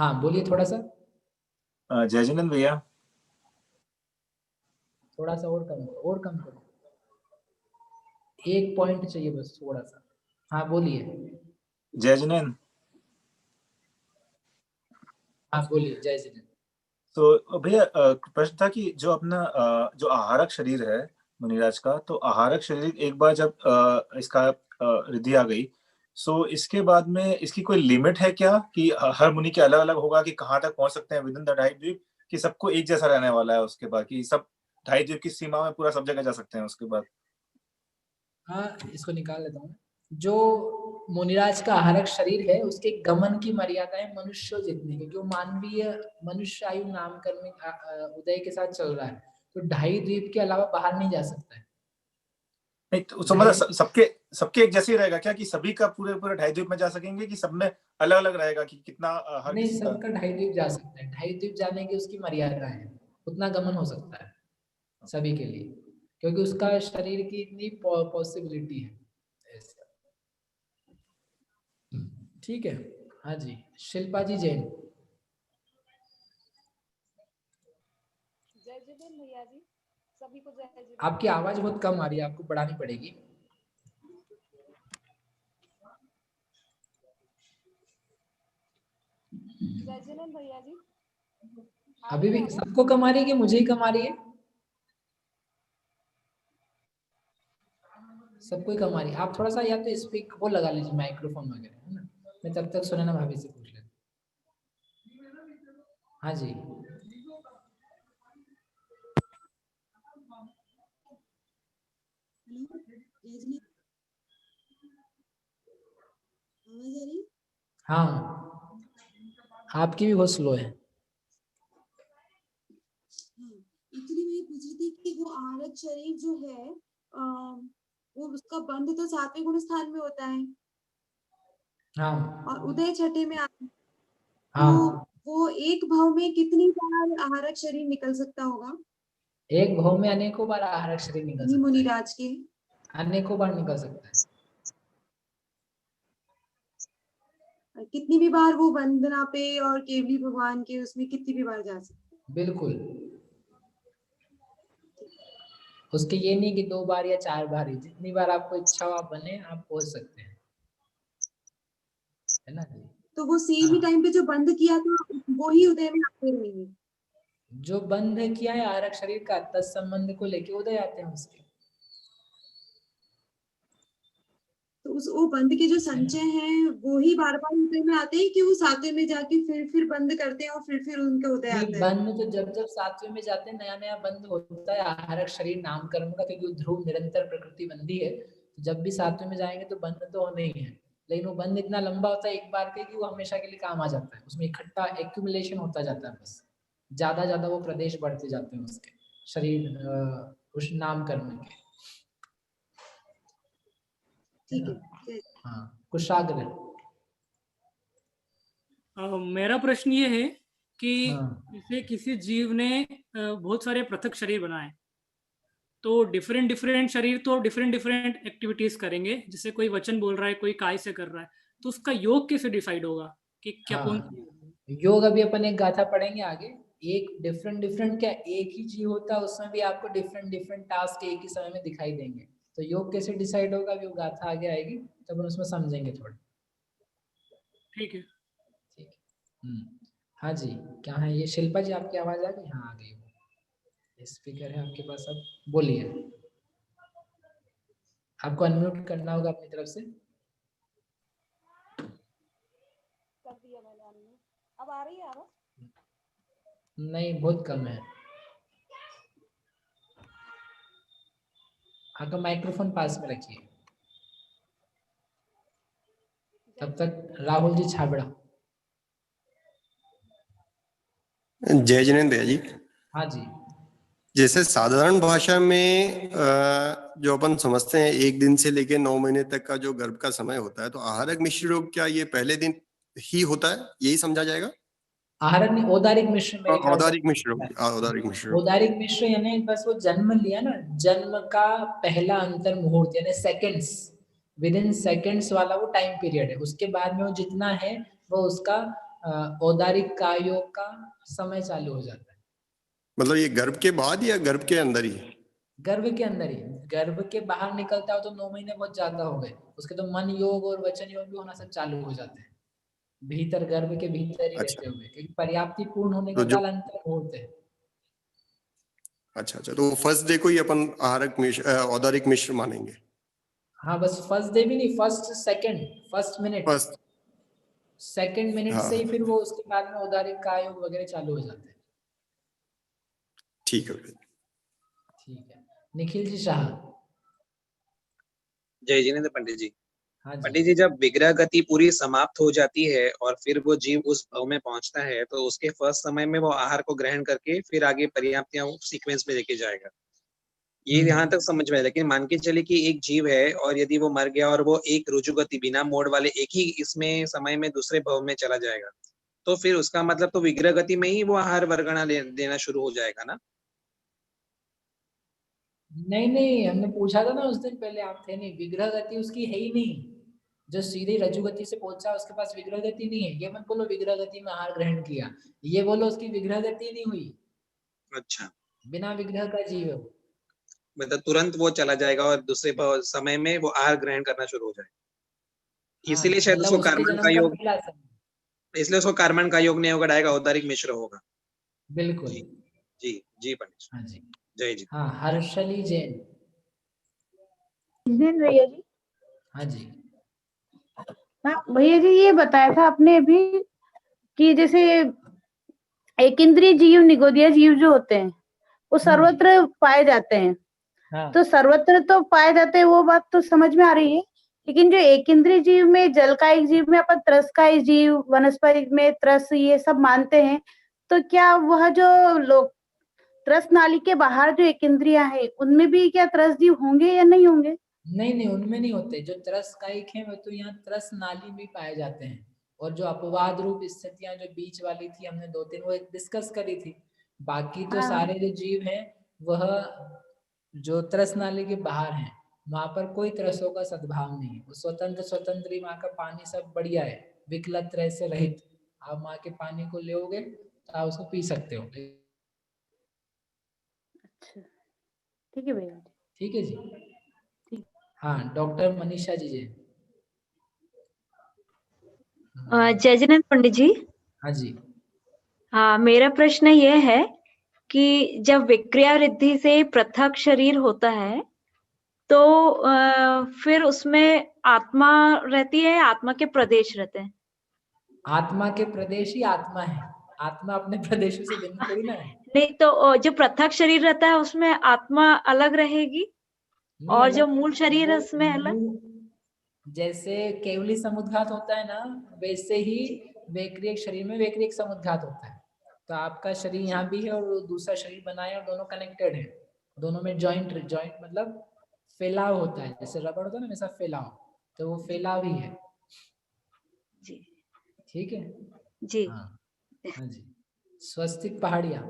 हाँ बोलिए थोड़ा सा। जय जिनेंद्र भैया। थोड़ा सा और कम करो, और कम करो, 1 पॉइंट चाहिए बस थोड़ा सा। हाँ बोलिए। जय जिनेंद्र। हाँ बोलिए जय श्री। तो भैया प्रश्न था कि जो अपना जो आहारक शरीर है मुनिराज का, तो आहारक शरीर एक बार जब इसका रिद्धि आ गई, सो इसके बाद में इसकी कोई लिमिट है क्या कि हर मुनि के अलग अलग होगा कि कहाँ तक पहुंच सकते हैं विद इन द ढाई द्वीप, कि सबको एक जैसा रहने वाला है उसके बाद, कि सब ढाई द्वीप की सीमा में पूरा सब जगह जा सकते हैं उसके बाद? हाँ इसको निकाल लेता हूँ। जो मुनिराज का आहारक शरीर है उसके गमन की मर्यादा है मनुष्य जितनी, क्योंकि वो मानवीय मनुष्य आयु नामकरण में उदय के साथ चल रहा है, तो 2.5 द्वीप के अलावा बाहर नहीं जा सकता है। नहीं तो मतलब ढाई सबके सबके एक जैसे ही रहेगा क्या, कि सभी का पूरे पूरे ढाई द्वीप में जा सकेंगे, कि सब में अलग अलग रहेगा कि कितना हर नहीं, किसी का? सबका 2.5 द्वीप जा सकता है, 2.5 द्वीप जाने की उसकी मर्यादा है, उतना गमन हो सकता है सभी के लिए, क्योंकि उसका शरीर की इतनी पॉसिबिलिटी है ऐसा। ठीक है। हाँ जी, शिल्पा जी जैन। जय जिनेंद्र भैया जी, सभी को जय जिनेंद्र। आपकी आवाज बहुत कम आ रही है, आपको बढ़ानी पड़ेगी। जय जिनेंद्र भैया जी। अभी भी सबको कम आ रही है कि मुझे ही कम आ रही है? सबको ही कम आ रही है। आप थोड़ा सा या तो स्पीक वो लगा लीजिए, माइक्रोफोन वगैरह, है ना। मैं तब तक सुनैना भाभी से पूछ लेता। हाँ जी। हाँ आपकी भी बहुत स्लो है। एक्चुअली मैं पूछ रही थी कि वो आहारक शरीर जो है वो उसका बंध तो 7वें गुण स्थान में होता है। हाँ और उदय छठे में आता है, हाँ। तो वो एक भाव में कितनी बार आहारक शरीर निकल सकता होगा? एक भाव में अनेकों बार आहारक शरीर निकल सकता है, मुनिराज के अनेकों बार निकल सकता है। कितनी भी बार वो वंदना पे और केवली भगवान के उसमें कितनी भी बार जा सकते हैं? बिल्कुल, उसके ये नहीं कि 2 बार या 4 बार ही, जितनी बार आपको इच्छा हो आप बने, आप पहुंच सकते हैं, है ना जी। तो वो सेम ही हाँ। टाइम पे जो बंद किया था वो ही उदय में आते रहेंगे? जो बंध किया है आहारक शरीर का तत्संबंध को लेके उदय आते हैं उसके। तो उस वो बंद के जो संचय हैं वो ही बार बार उदय में आते हैं कि वो 7वें में जाके फिर बंद करते हैं और फिर उनका उदय नहीं, आता है? बंध तो जब जब 7वें में जाते हैं नया नया बंध होता है आहारक शरीर नामकरण का, क्योंकि ध्रुव निरंतर प्रकृति बंधी है, तो जब भी 7वें में जाएंगे तो बंध तो होने ही है, लेकिन वो बंध इतना लंबा होता है एक बार के कि वो हमेशा के लिए काम आ जाता है, उसमें इकट्ठा एक्यूमुलेशन होता जाता है, बस ज्यादा ज्यादा वो प्रदेश बढ़ते जाते हैं उसके शरीर उस नामकरण के। ठीक है। हाँ कुशाग्र। मेरा प्रश्न ये है कि हाँ जैसे किसी जीव ने बहुत सारे पृथक शरीर बनाए, तो डिफरेंट डिफरेंट शरीर तो डिफरेंट डिफरेंट एक्टिविटीज करेंगे, जैसे कोई वचन बोल रहा है, कोई काय से कर रहा है, तो उसका योग कैसे डिसाइड होगा कि क्या कौन सा योग है? योग अभी अपन एक गाथा पढ़ेंगे आगे। एक डिफरेंट डिफरेंट क्या, एक ही जीव होता है उसमें भी आपको डिफरेंट डिफरेंट टास्क एक ही समय में दिखाई देंगे, तो योग कैसे डिसाइड होगा अभी वो गाथा आगे आएगी तब अपन उसमें समझेंगे थोड़ा। ठीक है। ठीक है। हाँ जी, क्या है ये शिल्पा जी, आपकी आवाज आ गई? हाँ आ गई, स्पीकर है आपके पास, अब बोलिए। आपको अनम्यूट करना होगा अपनी तरफ से। कर दिया मैंने अनम्यूट। अब आ रही है आवाज? नहीं बहुत कम है, आपका माइक्रोफोन पास में रखिए। तब तक राहुल जी छाबड़ा। जय जिनेंद्र भैया जी। हाँ जी। जैसे साधारण भाषा में जो अपन समझते हैं 1 दिन से लेके 9 महीने तक का जो गर्भ का समय होता है, तो आहारक मिश्र रोग क्या ये पहले दिन ही होता है, यही समझा जाएगा? आहारक नहीं, औदारिक मिश्र मेरे ख्याल से। औदारिक मिश्र रोग, औदारिक मिश्र रोग। औदारिक मिश्र यानी बस वो जन्म लिया ना, जन्म का पहला अंतर मुहूर्त यानी सेकंड्स, विद इन सेकंड्स वाला वो टाइम पीरियड है, उसके बाद में वो जितना है वो उसका औदारिक कायोग का समय चालू हो जाता है। मतलब ये गर्भ के बाद या गर्भ के अंदर ही? गर्भ के अंदर ही। गर्भ के बाहर निकलता हो तो 9 महीने बहुत ज्यादा हो गए, उसके तो मन योग और वचन योग भी होना सब चालू हो जाते हैं भीतर, गर्भ के भीतर ही रहते हुए, क्योंकि पर्याप्ति पूर्ण होने का तो जो काल अंतर मुहूर्त है। अच्छा, तो फर्स्ट डे को ही अपन आहारक मिश्र औदारिक मिश्र मानेंगे? हाँ, बस फर्स्ट डे भी नहीं, first minute, first, second minute हाँ, से ही फिर वो उसके बाद में औदारिक कायोग वगैरह चालू हो जाते हैं। ठीक है। ठीक है, निखिल जी शाह। जय जिनेन्द्र पंडित जी। हाँ पंडित जी, जब विग्रह गति पूरी समाप्त हो जाती है और फिर वो जीव उस भव में पहुंचता है, तो उसके फर्स्ट समय में वो आहार को ग्रहण करके फिर आगे पर्याप्तियां सीक्वेंस में लेके जाएगा, ये यहाँ तक समझ में है। लेकिन मान के चले कि एक जीव है और यदि वो मर गया और वो एक रुजु गति बिना मोड़ वाले एक ही इसमें समय में दूसरे भव में चला जाएगा, तो फिर उसका मतलब तो विग्रह गति में ही वो आहार वर्गणा देना शुरू हो जाएगा ना? नहीं, हमने पूछा था ना उस दिन, पहले आप थे नहीं, विग्रह गति उसकी है ही नहीं। जो सीधे रज्जु गति से पहुंचा उसके पास विग्रह गति नहीं है। ये मत बोलो विग्रह गति में आहार ग्रहण किया, ये बोलो उसकी विग्रह गति नहीं हुई। अच्छा, बिना विग्रह का जीव है। मतलब तुरंत वो चला जाएगा और दूसरे समय में वो आहार ग्रहण करना शुरू हो जाएगा। इसीलिए शायद उसको कार्बन का योग, इसलिए उसको कार्बन का योग नहीं होगा, डायरेक्ट औदारिक मिश्र होगा। बिल्कुल जी पंडित। हाँ जी, जय जी। हाँ, हर्षली जैन। भैया जी। हाँ जी, हाँ भैया जी, ये बताया था आपने अभी कि जैसे एक इंद्रिय जीव, निगोदिया जीव जो होते हैं वो सर्वत्र पाए जाते हैं। हाँ। तो सर्वत्र तो पाए जाते हैं, वो बात तो समझ में आ रही है, लेकिन जो एक इंद्रिय जीव में, जलकायिक जीव में अपन त्रसकायिक जीव, वनस्पति में त्रस, ये सब मानते हैं, तो क्या वह जो लोग त्रस नाली के बाहर जो एक इंद्रियां है उनमें भी क्या त्रस जीव होंगे या नहीं होंगे? नहीं, उनमें नहीं होते। जो त्रस कायिक है वो तो यहाँ त्रस नाली में पाए जाते हैं, और जो अपवाद रूप स्थितियां जो बीच वाली थी हमने 2-3 वो डिस्कस करी थी। बाकी तो सारे जो जीव हैं वह जो त्रस नाली के बाहर हैं, वहां पर कोई त्रसों का सद्भाव नहीं है। वो स्वतंत्र ही, वहां का पानी सब बढ़िया है, विकलत त्रय से रहित। आप वहां के पानी को लोगे तो आप उसको पी सकते हो। अच्छा, ठीक है भैया। ठीक है जी। हाँ, डॉक्टर मनीषा जी जी। जय जिनेन्द्र पंडित जी। हाँ जी। हाँ, मेरा प्रश्न ये है कि जब विक्रिया रिद्धि से पृथक शरीर होता है तो फिर उसमें आत्मा रहती है, आत्मा के प्रदेश रहते हैं? आत्मा के प्रदेश ही आत्मा है, आत्मा अपने प्रदेशों से भिन्न थोड़ी ना है। नहीं तो जो पृथक शरीर रहता है उसमें आत्मा अलग रहेगी और जो मूल शरीर है उसमें अलग? जैसे केवली समुद्घात होता है ना, वैसे ही वैक्रियक शरीर में वैक्रियक समुद्घात होता है। तो आपका शरीर यहाँ भी है और दूसरा शरीर बना है और दोनों कनेक्टेड है, दोनों में जॉइंट मतलब फैलाव होता है। जैसे रबड़ होता है ना, वैसा फैलाव, तो वो फैलाव ही है जी। ठीक है जी। हाँ जी। स्वस्तिक पहाड़िया।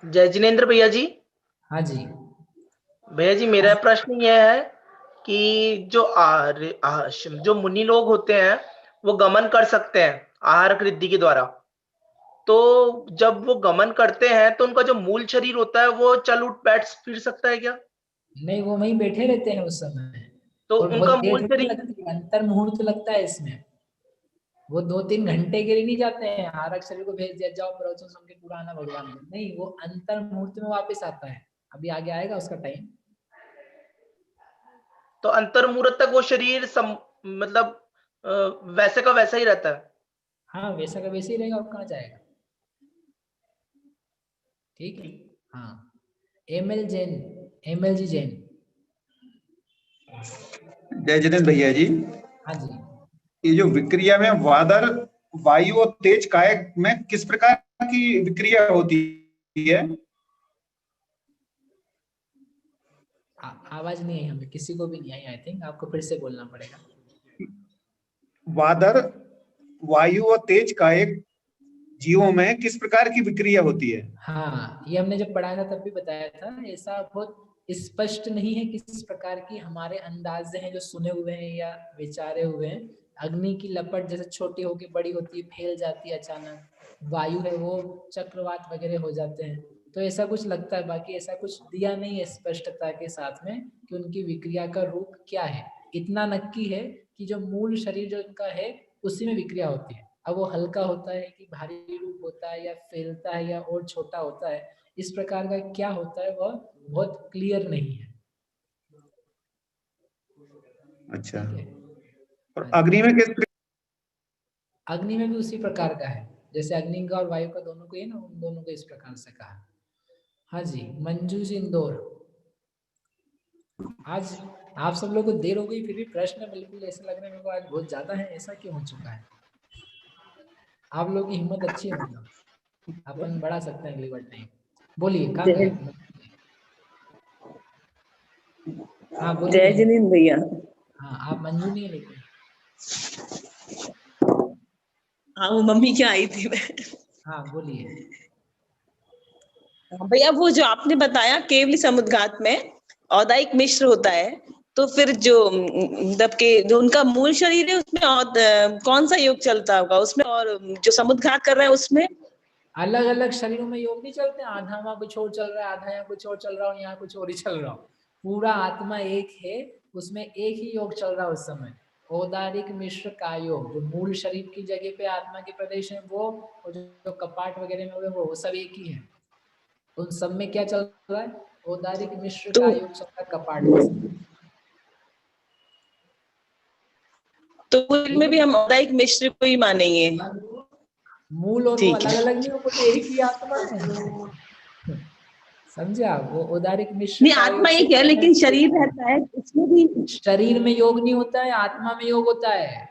जय जिनेन्द्र भैया जी। हाँ जी भैया जी, मेरा प्रश्न यह है कि जो मुनि लोग होते हैं वो गमन कर सकते हैं आहार रिद्धि के द्वारा, तो जब वो गमन करते हैं तो उनका जो मूल शरीर होता है वो चल उठ बैठ फिर सकता है क्या? नहीं, वो वहीं बैठे रहते हैं उस समय, तो और उनका बहुत मूल देर शरीर लगती है, अंतर मुहूर्त लगता है इसमें। वो 2-3 घंटे के लिए नहीं जाते हैं, आरक शरीर को भेज दिया जाओ प्रवचन सुन के पूरा आना भगवान को, नहीं, वो अंतर मुहूर्त में वापस आता है। अभी आगे आएगा उसका टाइम। तो अंतर मुहूर्त तक वो शरीर मतलब वैसे का वैसा ही रहता है? हाँ, वैसा का वैसे ही रहेगा, और कहाँ जाएगा। ठीक है हाँ। एमएल जी जैन। जय जिनेन्द्र भैया जी। हाँ जी। ये जो विक्रिया में वादर, वायु और तेज कायक में किस प्रकार की विक्रिया होती है? आवाज नहीं आई हमें, किसी को भी नहीं आई। आई थिंक आपको फिर से बोलना पड़ेगा। वादर, वायु और तेज कायक जीवों में किस प्रकार की विक्रिया होती है? हाँ, ये हमने जब पढ़ाया था तब भी बताया था। ऐसा बहुत स्पष्ट नहीं है किस प्रकार की, हमारे अंदाजे हैं जो सुने हुए हैं या विचारे हुए हैं। अग्नि की लपट जैसे छोटी होकर बड़ी होती है, फैल जाती है अचानक, वायु है वो चक्रवात वगैरह हो जाते हैं, तो ऐसा कुछ लगता है। बाकी ऐसा कुछ दिया नहीं है स्पष्टता के साथ में कि उनकी विक्रिया का रूप क्या है। इतना नक्की है कि जो मूल शरीर जो इनका है उसी में विक्रिया होती है। अब वो हल्का होता है कि भारी रूप होता है या फैलता है या और छोटा होता है, इस प्रकार का क्या होता है वह बहुत क्लियर नहीं है। अच्छा, ठीक है। और अग्नि में किस अग्नि में भी उसी प्रकार का है, जैसे अग्नि का और वायु का दोनों को ही ना, उन दोनों को इस प्रकार से कहा। हाँ जी, मंजू जी इंदौर। आज आप सब लोग को देर हो गई, फिर भी प्रश्न बिल्कुल ऐसा लग रहा है मेरे को आज बहुत ज्यादा है, ऐसा क्यों हो चुका है? आप लोगों की हिम्मत अच्छी है, मतलब अपन बढ़ा सकते हैं अगली बार टाइम। बोलिए कहाँ गए? हाँ बोलिए। जय जिनेंद्र भैया। हाँ आप मंजू नहीं है लेकिन। हाँ वो मम्मी क्या आई थी मैं। हाँ बोलिए। भैया वो जो आपने बताया केवली समुद्घात में औदायिक मिश्र होता है, तो फिर जो मतलब के जो उनका मूल शरीर है उसमें कौन सा योग चलता होगा उसमें, और जो समुद्घात कर रहा है उसमें अलग अलग शरीरों में योग नहीं चलते, आधा वहां कुछ और चल रहा है, आधा यहाँ कुछ और चल रहा हो, यहाँ कुछ और ही चल रहा हो। पूरा आत्मा एक है, उसमें एक ही योग चल रहा है उस समय। औदारिक मिश्र का योग, जो मूल शरीर की जगह पे आत्मा के प्रदेश है वो, और जो कपाट वगैरह में हुए वो सब एक ही है। उन सब में क्या चल रहा है? औदारिक मिश्र का योग चल रहा है कपाट के समय। तो में भी हम औदायिक मिश्र को ही मानेंगे। मूल और वो अलग अलग नहीं, वो तो एक ही आत्मा है। समझे आप? वो औदारिक मिश्र नहीं आत्मा एक है लेकिन शरीर रहता है उसमें भी। शरीर में योग नहीं होता है, आत्मा में योग होता है।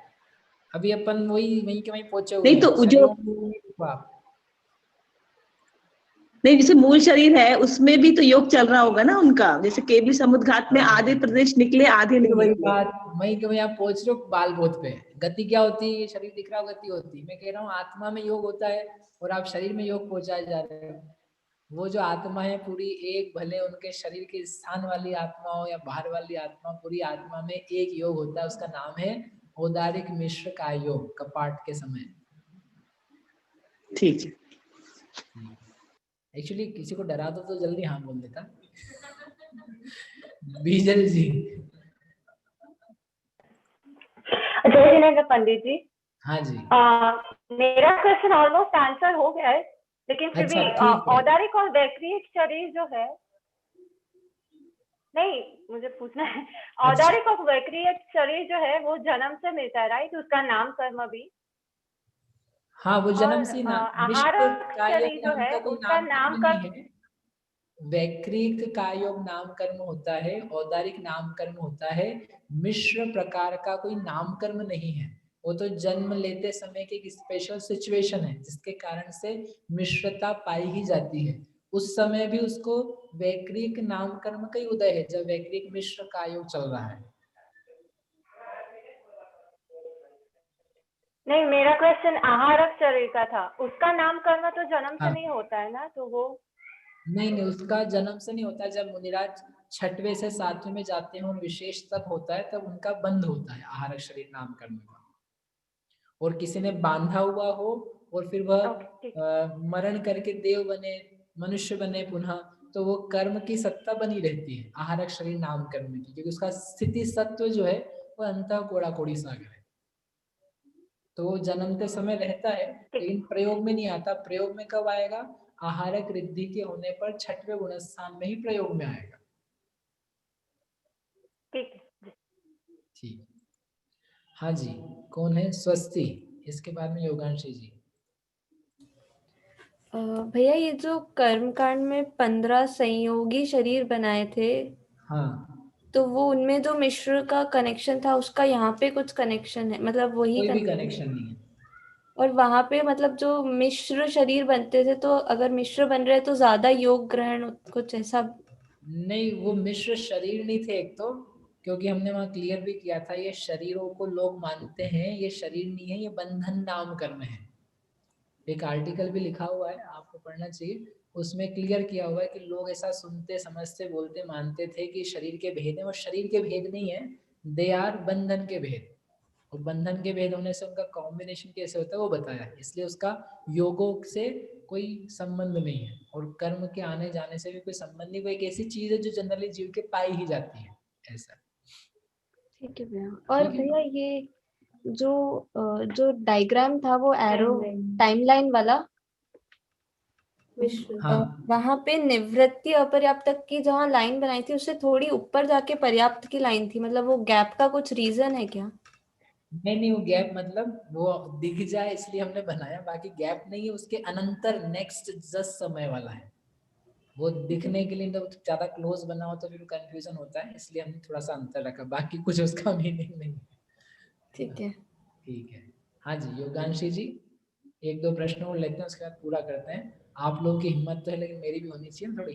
अभी अपन वहीं के वहीं पहुंचे हुए नहीं तो हैं। जो आप नहीं जैसे मूल शरीर है उसमें भी तो योग चल रहा होगा ना उनका, जैसे केवली समुद्घात में आधे प्रदेश निकले आधे नहीं वही निकले। बात, वहीं के वहीं आप पहुंच रहे हो बाल बोध पे। गति क्या होती है? शरीर दिख रहा हो गति होती है। मैं कह रहा हूँ आत्मा में योग होता है और आप शरीर में योग पहुंचाए जा रहे हो। वो जो आत्मा है पूरी एक, भले उनके शरीर के स्थान वाली आत्मा हो या बाहर वाली आत्मा, पूरी आत्मा में एक योग होता है, उसका नाम है औदारिक मिश्र का योग कपाट के समय। ठीक है। एक्चुअली किसी को डरा दो तो जल्दी हाँ बोल देता। बीजल जी। जय जिनेंद्र पंडित जी। हाँ जी। मेरा क्वेश्चन ऑलमोस्ट आंसर हो गया है, लेकिन फिर अच्छा, भी औदारिक और वैक्रिक शरीर जो है, नहीं मुझे पूछना है, औदारिक और वैक्रिक शरीर जो है वो जन्म से मिलता है राइट? उसका नाम कर्म भी। हाँ वो जन्म से आहारक शरीर जो है उसका नाम कर्म है। वैक्रिक का योग नाम कर्म होता है, औदारिक नाम कर्म होता है। मिश्र प्रकार का कोई नाम कर्म नहीं है। वो तो जन्म लेते समय की एक स्पेशल सिचुएशन है जिसके कारण से मिश्रता पाई ही जाती है। उस समय भी उसको वैक्रिक नाम कर्म का ही उदय है जब वैक्रिक मिश्र का योग चल रहा है। नहीं, मेरा क्वेश्चन आहारक शरीर का था। उसका नाम कर्म तो जन्म से नहीं होता है ना, तो वो नहीं उसका जन्म से नहीं होता। जब मुनिराज 6वें से 7वें में जाते हैं और विशेष तब होता है, तब उनका बंध होता है आहारक शरीर नाम कर्म का। और किसी ने बांधा हुआ हो और फिर वह मरण करके देव बने, मनुष्य बने पुनः, तो वो कर्म की सत्ता बनी रहती है आहारक शरीर नाम कर्म की, क्योंकि उसका स्थिति सत्व जो है वो अंतः कोड़ा कोड़ी सागर है। तो वो जन्मते समय रहता है लेकिन प्रयोग में नहीं आता। प्रयोग में कब आएगा? आहारक रिद्धि के होने पर 6वें गुणस्थान में ही प्रयोग में आएगा। ठीक। हाँ जी, कौन है? स्वस्ति। इसके बाद में योगांशी जी। भैया ये जो कर्म कांड में 15 संयोगी शरीर बनाए थे, हाँ, तो वो उनमें जो मिश्र का कनेक्शन था उसका यहाँ पे कुछ कनेक्शन है, मतलब वही कोई भी कनेक्शन नहीं है। और वहां पे मतलब जो मिश्र शरीर बनते थे, तो अगर मिश्र बन रहे तो ज्यादा योग ग्रहण कुछ ऐसा? नहीं, वो मिश्र शरीर नहीं थे एक तो, क्योंकि हमने वहां क्लियर भी किया था ये शरीरों को लोग मानते हैं, ये शरीर नहीं है, ये बंधन नाम कर्म है। एक आर्टिकल भी लिखा हुआ है, आपको पढ़ना चाहिए। उसमें क्लियर किया हुआ है कि लोग ऐसा सुनते समझते बोलते मानते थे कि शरीर के भेद है, और शरीर के भेद नहीं है, दे आर बंधन के भेद। और बंधन के भेद होने से उनका कॉम्बिनेशन कैसे होता है वो बताया, इसलिए उसका योगों से कोई संबंध नहीं है और कर्म के आने जाने से भी कोई संबंध नहीं। वो एक ऐसी चीज है जो जनरली जीव के पाई ही जाती है, ऐसा। ठीक है भैया। और भैया ये जो डायग्राम था वो एरो टाइमलाइन वाला, हाँ। वहां पे निवृत्ति अपर्याप्त तक की जहाँ लाइन बनाई थी उससे थोड़ी ऊपर जाके पर्याप्त की लाइन थी, मतलब वो गैप का कुछ रीजन है क्या? नहीं, वो गैप मतलब वो दिख जाए इसलिए हमने बनाया, बाकी गैप नहीं है। उसके अनंतर नेक्स्ट जस्ट समय वाला है, वो दिखने के लिए तो ज्यादा क्लोज बना हो तो फिर कंफ्यूजन होता है, इसलिए हमने थोड़ा सा अंतर रखा, बाकी कुछ उसका मीनिंग नहीं है। ठीक है। ठीक है। हाँ जी, योगांशी जी, एक दो प्रश्न और लेते हैं उसके बाद पूरा करते हैं। आप लोगों की हिम्मत तो है लेकिन मेरी भी होनी चाहिए थोड़ी।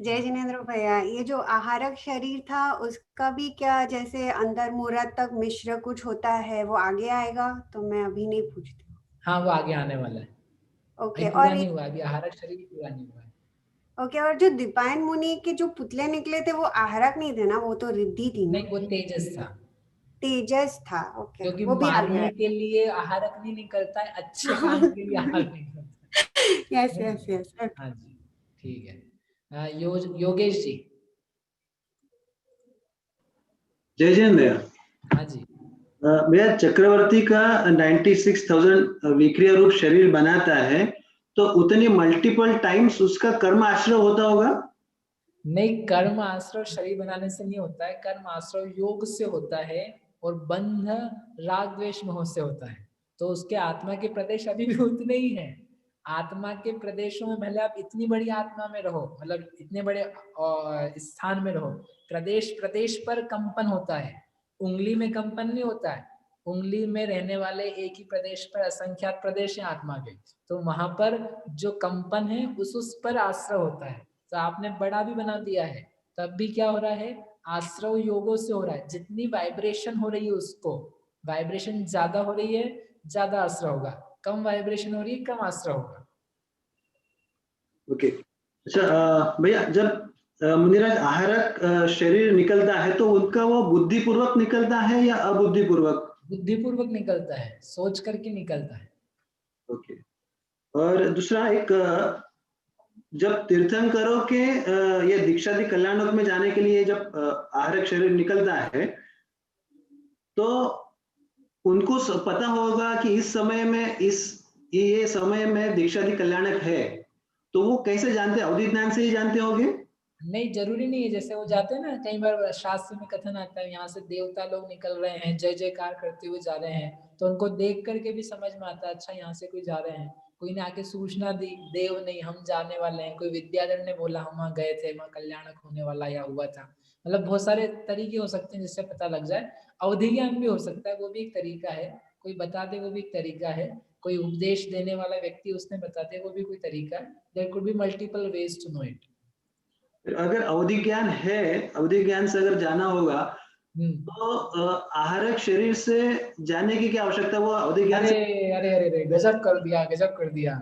जय जिनेंद्र भैया, ये जो आहारक शरीर था उसका भी क्या जैसे अंदर मुहूर्त तक मिश्र कुछ होता है वो आगे आएगा? तो मैं अभी नहीं पूछती। हाँ, वो आगे आने वाला है। ओके। अभी पूरा और नहीं हुआ, अभी आहारक शरीर भी पूरा नहीं हुआ है। ओके, और जो दीपायन मुनि के जो पुतले निकले थे वो आहारक नहीं थे ना, वो तो रिद्धि थी ना? नहीं, वो तेजस था। तेजस था। ओके, क्योंकि वो भी आगे मारने आया। के लिए आहारक नहीं निकलता है, अच्छे काम के लिए आहारक निकलता है। Yes yes yes. हाँ जी, ठीक है। योगेश जी। जय जैन भैया। हाँ जी। भैया, चक्रवर्ती का 96,000 विक्रिया रूप शरीर बनाता है, तो उतनी मल्टीपल टाइम्स उसका कर्म आश्रय होता होगा? नहीं, कर्म आश्रय शरीर बनाने से नहीं होता है, कर्म आश्रय योग से होता है और बंध राग द्वेष मोह से होता है। तो उसके आत्मा के प्रदेश अभी भी उतने ही हैं। आत्मा के प्रदेशों में भले आप इतनी बड़ी आत्मा में रहो, मतलब इतने बड़े स्थान में रहो, प्रदेश प्रदेश पर कंपन होता है, उंगली में कंपन नहीं होता है। उंगली में रहने वाले एक ही प्रदेश पर असंख्यात प्रदेश है आत्मा के, तो वहां पर जो कंपन है उस पर आश्रय होता है। तो आपने बड़ा भी बना दिया है, तब भी क्या हो रहा है, आश्रय योगों से हो रहा है। जितनी वाइब्रेशन हो रही है उसको, वाइब्रेशन ज्यादा हो रही है ज्यादा आश्रय होगा, कम वाइब्रेशन हो रही है कम आश्रय होगा। ओके। अच्छा भैया, जब मुनिराज आहारक शरीर निकलता है तो उनका वो बुद्धिपूर्वक निकलता है या अबुद्धिपूर्वक? बुद्धिपूर्वक निकलता है, सोच करके निकलता है। ओके। और दूसरा एक, जब तीर्थंकरों के ये दीक्षादि कल्याणों में जाने के लिए जब आहारक शरीर निकलता है तो उनको पता होगा कि इस समय में ये समय में दीक्षादि कल्याणक है, तो वो कैसे जानते हैं? अवधि ज्ञान से ही जानते होंगे? नहीं, जरूरी नहीं है। जैसे वो जाते हैं ना, कई बार शास्त्र में कथन आता है यहाँ से देवता लोग निकल रहे हैं, जय जयकार करते हुए जा रहे हैं, तो उनको देख करके भी समझ में आता है अच्छा यहाँ से कोई जा रहे हैं। कोई ने आके सूचना दी, देव नहीं हम जाने वाले हैं, कोई विद्याधर ने बोला हम वहाँ गए थे, वहाँ कल्याणक होने वाला या हुआ था। मतलब बहुत सारे तरीके हो सकते हैं जिससे पता लग जाए। अवधि ज्ञान भी हो सकता है, वो भी एक तरीका है। कोई बता दे, वो भी एक तरीका है। कोई उपदेश देने वाला व्यक्ति उसने बता दे, वो भी कोई तरीका है। There could be multiple ways to know it. अगर अवधि ज्ञान है, अवधि ज्ञान से अगर जाना होगा तो आहारक शरीर से जाने की क्या आवश्यकता? वो अवधि ज्ञान अरे अरे अरे अरे, गजब कर दिया, गजब कर दिया।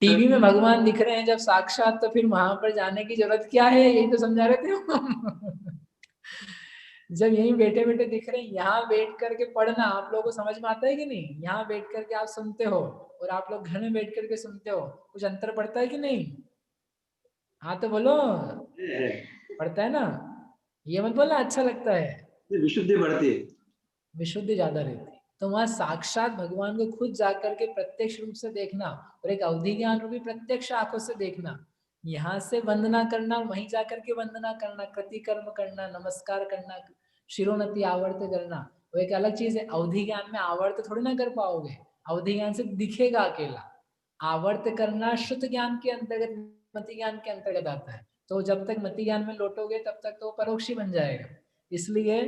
टीवी में भगवान दिख रहे हैं जब साक्षात, तो फिर वहां पर जाने की जरूरत क्या है, यही तो समझा रहे थे हम। जब यहीं बैठे बैठे दिख रहे हैं, यहाँ बैठ करके पढ़ना आप लोगों को समझ में आता है कि नहीं? यहाँ बैठ करके आप सुनते हो और आप लोग घर में बैठ करके सुनते हो, कुछ अंतर पड़ता है कि नहीं? हाँ तो बोलो, पड़ता है ना? ये मत बोलना अच्छा लगता है। विशुद्धि बढ़ती है, विशुद्धि ज्यादा रहती है। तो वहां साक्षात भगवान को खुद जाकर के प्रत्यक्ष रूप से देखना और एक अवधि ज्ञान रूपी प्रत्यक्ष आंखों से देखना, यहाँ से वंदना करना, वहीं जाकर के वंदना करना, कृतिकर्म करना, नमस्कार करना, शिरोनति आवर्त करना, वो एक अलग चीज है। अवधि ज्ञान में आवर्त थोड़ी ना कर पाओगे, अवधि ज्ञान से दिखेगा अकेला। आवर्त करना शुद्ध ज्ञान के अंतर्गत, मति ज्ञान के अंतर्गत आता है। तो जब तक मति ज्ञान में लौटोगे तब तक तो परोक्ष ही बन जाएगा। इसलिए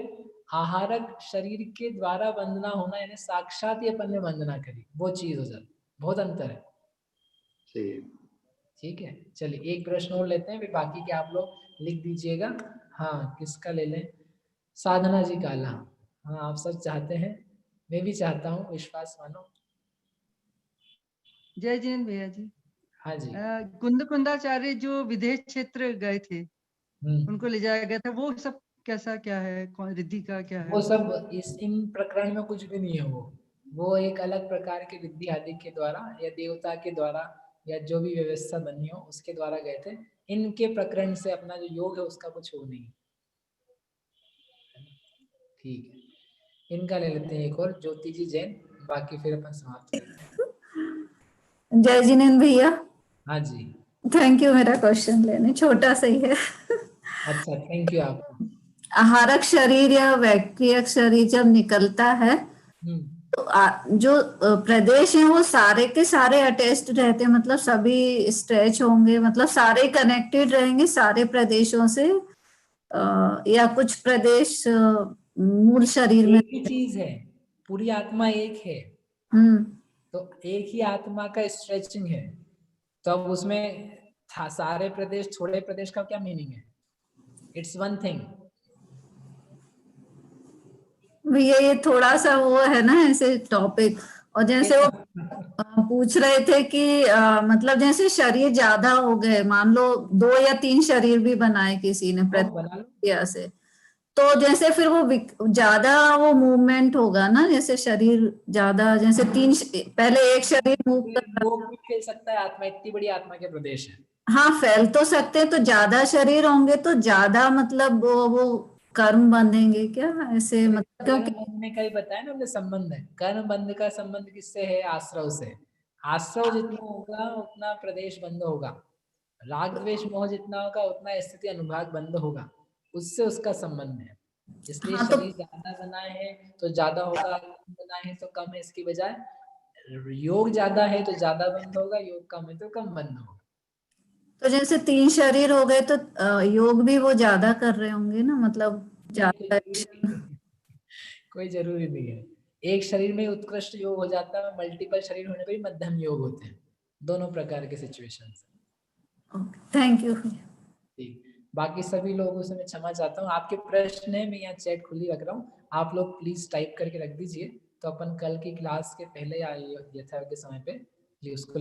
आहारक शरीर के द्वारा वंदना होना यानी साक्षात ही अपन ने वंदना करी, वो चीज हो जाती, बहुत अंतर है। ठीक है, चलिए एक प्रश्न और लेते हैं, फिर बाकी के आप लोग लिख दीजिएगा। हाँ, किसका ले लें? साधना जी काला। हाँ, आप सब चाहते हैं, मैं भी चाहता हूँ, विश्वास मानो। जय जैन भैया जी। हाँ जी। कुंद कुंदाचार्य जो विदेश क्षेत्र गए थे, उनको ले जाया गया था, वो सब कैसा क्या है, रिद्धि का क्या है? वो सब इन प्रकरण में कुछ भी नहीं है। वो एक अलग प्रकार के रिद्धि आदि के द्वारा या देवता के द्वारा या जो भी व्यवस्था बनी हो उसके द्वारा गए थे। इनके प्रकरण से अपना जो योग है उसका कुछ हो नहीं। ठीक है, इनका ले लेते हैं एक और, ज्योति जी जैन, बाकी फिर अपन समाप्त करते हैं। जय जिनेन्द्र भैया। हाँ जी, थैंक यू मेरा क्वेश्चन लेने, छोटा सही है। अच्छा, थैंक यू आपको। आहारक शरीर या वैक्रियक शरीर जब निकलता है तो जो प्रदेश है वो सारे के सारे अटैच्ड रहते हैं, मतलब सभी स्ट्रेच होंगे, मतलब सारे कनेक्टेड रहेंगे सारे प्रदेशों से, या कुछ प्रदेश मूल शरीर में? एक ही चीज है, पूरी आत्मा एक है, तो एक ही आत्मा का स्ट्रेचिंग है। तो अब उसमें सारे प्रदेश छोड़े प्रदेश का क्या मीनिंग है? It's one thing. भैया ये थोड़ा सा वो है ना ऐसे टॉपिक, और जैसे वो पूछ रहे थे कि मतलब जैसे शरीर ज्यादा हो गए, मान लो 2 या 3 शरीर भी बनाए किसी ने प्रतिक्रिया से, तो जैसे फिर वो ज्यादा वो मूवमेंट होगा ना, जैसे शरीर ज्यादा, जैसे 3 पहले एक शरीर मूव भी फैल सकता है आत्मा, इतनी बड़ी आत्मा के प्रदेश है। हाँ फैल तो सकते हैं, तो ज्यादा शरीर होंगे तो ज्यादा मतलब वो कर्म बंधेंगे क्या ऐसे, मतलब क्योंकि कर्म बंध का ही बताया ना हमने संबंध है। कर्म बंध का संबंध किससे है? आश्रव से। आश्रव जितना होगा उतना प्रदेश बंद होगा, राग द्वेष मोह जितना होगा उतना स्थिति अनुभाग बंद होगा, उससे उसका संबंध है। इसलिए शरीर ज्यादा बनाए हैं तो ज्यादा होगा, कम बनाए हैं तो कम है। इसकी बजाय योग ज्यादा है तो ज्यादा बंद होगा, योग कम है तो कम बंद होगा। तो जैसे 3 शरीर हो गए तो योग भी वो ज्यादा कर रहे होंगे ना, मतलब ज्यादा कोई जरूरी नहीं है। एक शरीर में उत्कृष्ट योग हो जाता है, मल्टीपल शरीर होने पर भी मध्यम योग होते हैं, दोनों प्रकार के सिचुएशंस। Thank you. ठीक, बाकी सभी लोगों से मैं क्षमा चाहता हूँ। आपके प्रश्न है, मैं यहाँ चैट खुली रख रहा हूँ, आप लोग प्लीज टाइप करके रख दीजिए, तो अपन कल की क्लास के पहले या यथायोग्य समय पे उसको